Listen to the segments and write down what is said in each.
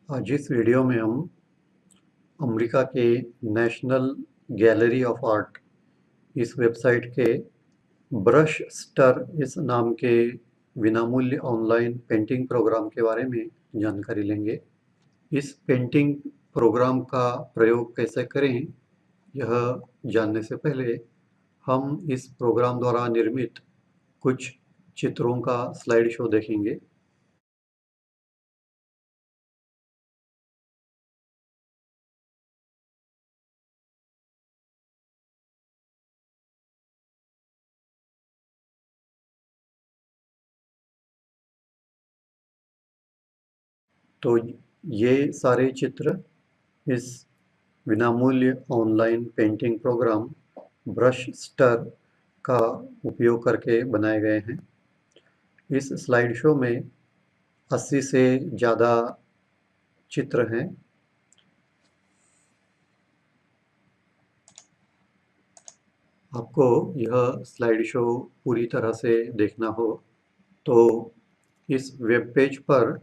आज इस वीडियो में हम अमेरिका के नेशनल गैलरी ऑफ आर्ट इस वेबसाइट के ब्रश स्टर इस नाम के विनामूल्य ऑनलाइन पेंटिंग प्रोग्राम के बारे में जानकारी लेंगे। इस पेंटिंग प्रोग्राम का प्रयोग कैसे करें, यह जानने से पहले हम इस प्रोग्राम द्वारा निर्मित कुछ चित्रों का स्लाइड शो देखेंगे। तो ये सारे चित्र इस विनामूल्य online painting program Brushster का उपयोग करके बनाए गए हैं। इस स्लाइड शो में 80 से ज़्यादा चित्र हैं। आपको यह स्लाइड शो पूरी तरह से देखना हो तो इस वेब पेज पर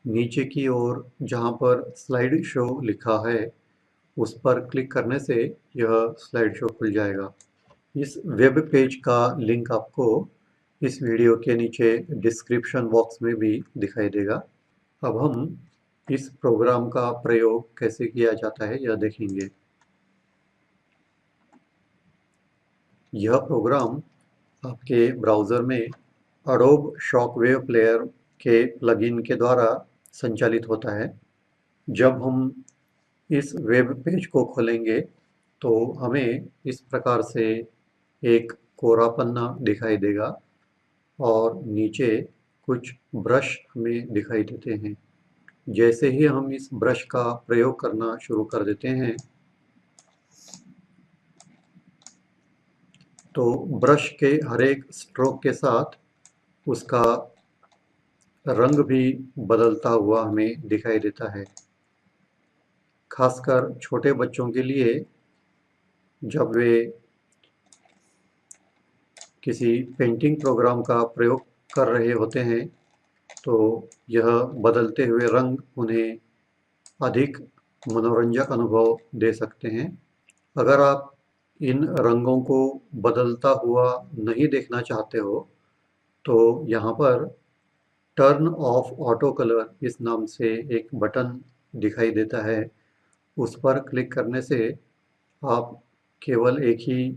नीचे की ओर जहाँ पर स्लाइड शो लिखा है उस पर क्लिक करने से यह स्लाइड शो खुल जाएगा। इस वेब पेज का लिंक आपको इस वीडियो के नीचे डिस्क्रिप्शन बॉक्स में भी दिखाई देगा। अब हम इस प्रोग्राम का प्रयोग कैसे किया जाता है यह देखेंगे। यह प्रोग्राम आपके ब्राउज़र में एडोब शॉकवेव प्लेयर के प्लगइन के द्वारा संचालित होता है। जब हम इस वेब पेज को खोलेंगे तो हमें इस प्रकार से एक कोरा पन्ना दिखाई देगा और नीचे कुछ ब्रश हमें दिखाई देते हैं। जैसे ही हम इस ब्रश का प्रयोग करना शुरू कर देते हैं तो ब्रश के हर एक स्ट्रोक के साथ उसका रंग भी बदलता हुआ हमें दिखाई देता है। खासकर छोटे बच्चों के लिए जब वे किसी पेंटिंग प्रोग्राम का प्रयोग कर रहे होते हैं तो यह बदलते हुए रंग उन्हें अधिक मनोरंजक अनुभव दे सकते हैं। अगर आप इन रंगों को बदलता हुआ नहीं देखना चाहते हो तो यहाँ पर टर्न ऑफ ऑटो कलर इस नाम से एक बटन दिखाई देता है। उस पर क्लिक करने से आप केवल एक ही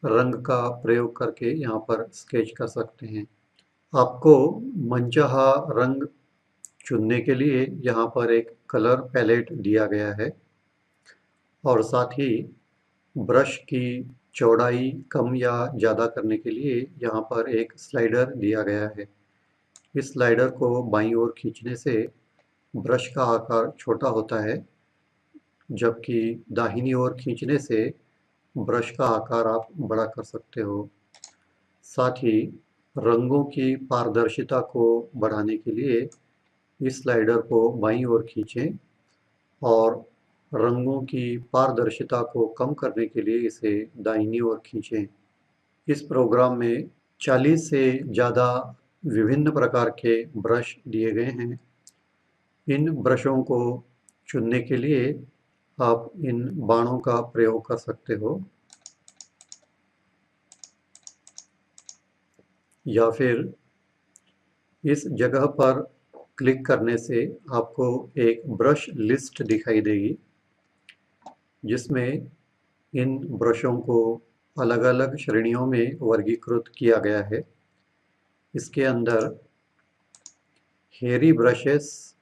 रंग का प्रयोग करके यहाँ पर स्केच कर सकते हैं। आपको मनचाहा रंग चुनने के लिए यहाँ पर एक कलर पैलेट दिया गया है और साथ ही ब्रश की चौड़ाई कम या ज़्यादा करने के लिए यहाँ पर एक स्लाइडर दिया गया है। इस स्लाइडर को बाईं ओर खींचने से ब्रश का आकार छोटा होता है, जबकि दाहिनी ओर खींचने से ब्रश का आकार आप बड़ा कर सकते हो। साथ ही रंगों की पारदर्शिता को बढ़ाने के लिए इस स्लाइडर को बाईं ओर खींचें और रंगों की पारदर्शिता को कम करने के लिए इसे दाहिनी ओर खींचें। इस प्रोग्राम में 40 से ज़्यादा विभिन्न प्रकार के ब्रश दिए गए हैं। इन ब्रशों को चुनने के लिए आप इन बाणों का प्रयोग कर सकते हो या फिर इस जगह पर क्लिक करने से आपको एक ब्रश लिस्ट दिखाई देगी जिसमें इन ब्रशों को अलग-अलग श्रेणियों में वर्गीकृत किया गया है। इसके अंदर hairy brushes,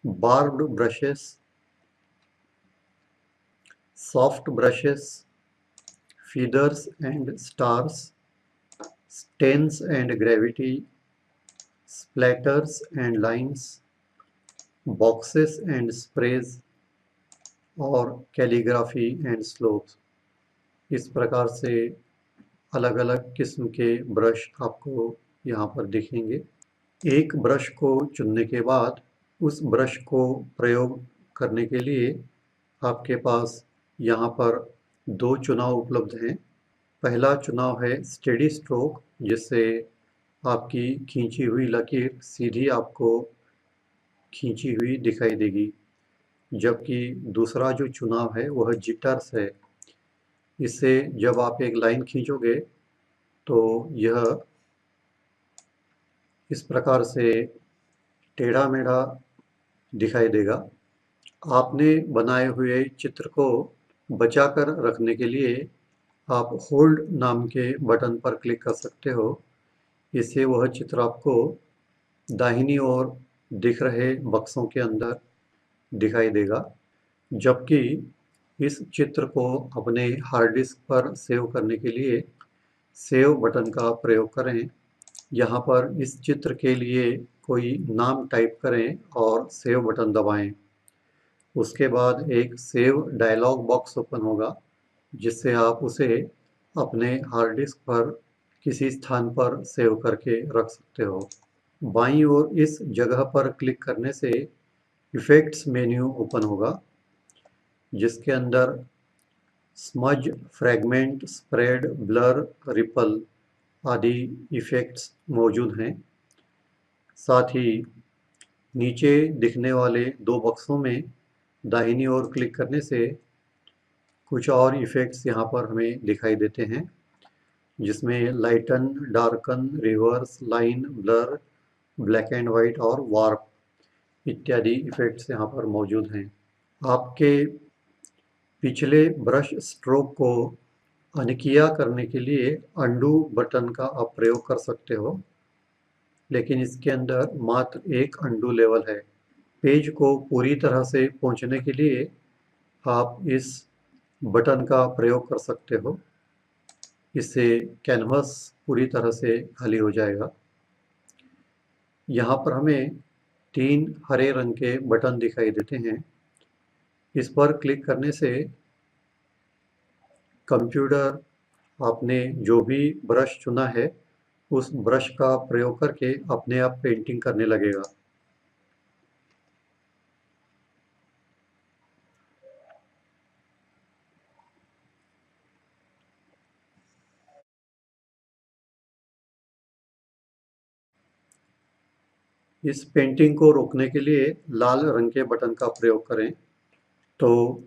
barbed brushes, soft brushes, feathers and stars, stains and gravity, splatters and lines, boxes and sprays और कैलीग्राफी एंड स्लोप्स। इस प्रकार से अलग-अलग किस्म के ब्रश आपको यहाँ पर दिखेंगे। एक ब्रश को चुनने के बाद उस ब्रश को प्रयोग करने के लिए आपके पास यहाँ पर 2 चुनाव उपलब्ध हैं। पहला चुनाव है स्टेडी स्ट्रोक, जिससे आपकी खींची हुई लकीर सीधी आपको खींची हुई दिखाई देगी, जबकि दूसरा जो चुनाव है वह जिटर्स है। इससे जब आप एक लाइन खींचोगे तो यह इस प्रकार से टेढ़ा-मेढ़ा दिखाई देगा। आपने बनाए हुए चित्र को बचाकर रखने के लिए आप होल्ड नाम के बटन पर क्लिक कर सकते हो। इससे वह चित्र आपको दाहिनी ओर दिख रहे बक्सों के अंदर दिखाई देगा। जबकि इस चित्र को अपने हार्ड डिस्क पर सेव करने के लिए सेव बटन का प्रयोग करें। यहाँ पर इस चित्र के लिए कोई नाम टाइप करें और सेव बटन दबाएं। उसके बाद एक सेव डायलॉग बॉक्स ओपन होगा, जिससे आप उसे अपने हार्ड डिस्क पर किसी स्थान पर सेव करके रख सकते हो। बाईं ओर इस जगह पर क्लिक करने से इफ़ेक्ट्स मेन्यू ओपन होगा, जिसके अंदर smudge, fragment, spread, blur, ripple आदि इफ़ेक्ट्स मौजूद हैं। साथ ही नीचे दिखने वाले दो बक्सों में दाहिनी ओर क्लिक करने से कुछ और इफ़ेक्ट्स यहाँ पर हमें दिखाई देते हैं, जिसमें lighten, darken, reverse, line, blur, black and white और वार्प इत्यादि इफ़ेक्ट्स यहाँ पर मौजूद हैं। आपके पिछले ब्रश स्ट्रोक को अनकिया करने के लिए अंडू बटन का आप प्रयोग कर सकते हो, लेकिन इसके अंदर मात्र एक अंडू लेवल है। पेज को पूरी तरह से पोंछने के लिए आप इस बटन का प्रयोग कर सकते हो। इससे कैनवस पूरी तरह से खाली हो जाएगा। यहाँ पर हमें 3 हरे रंग के बटन दिखाई देते हैं। इस पर क्लिक करने से कंप्यूटर आपने जो भी ब्रश चुना है, उस ब्रश का प्रयोग करके अपने आप पेंटिंग करने लगेगा। इस पेंटिंग को रोकने के लिए लाल रंग के बटन का प्रयोग करें। तो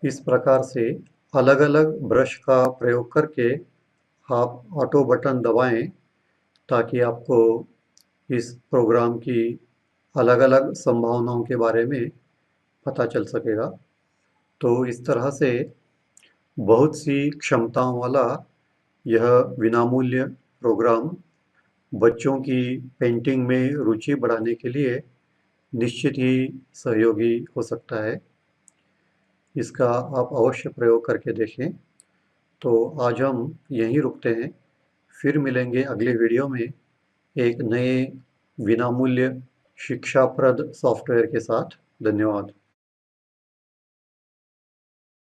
इस प्रकार से अलग-अलग ब्रश का प्रयोग करके आप ऑटो बटन दबाएं, ताकि आपको इस प्रोग्राम की अलग-अलग संभावनाओं के बारे में पता चल सकेगा। तो इस तरह से बहुत सी क्षमताओं वाला यह विनामूल्य प्रोग्राम बच्चों की पेंटिंग में रुचि बढ़ाने के लिए निश्चित ही सहयोगी हो सकता है। इसका आप अवश्य प्रयोग करके देखें। तो आज हम यहीं रुकते हैं। फिर मिलेंगे अगले वीडियो में एक नए विनामूल्य शिक्षाप्रद सॉफ्टवेयर के साथ। धन्यवाद।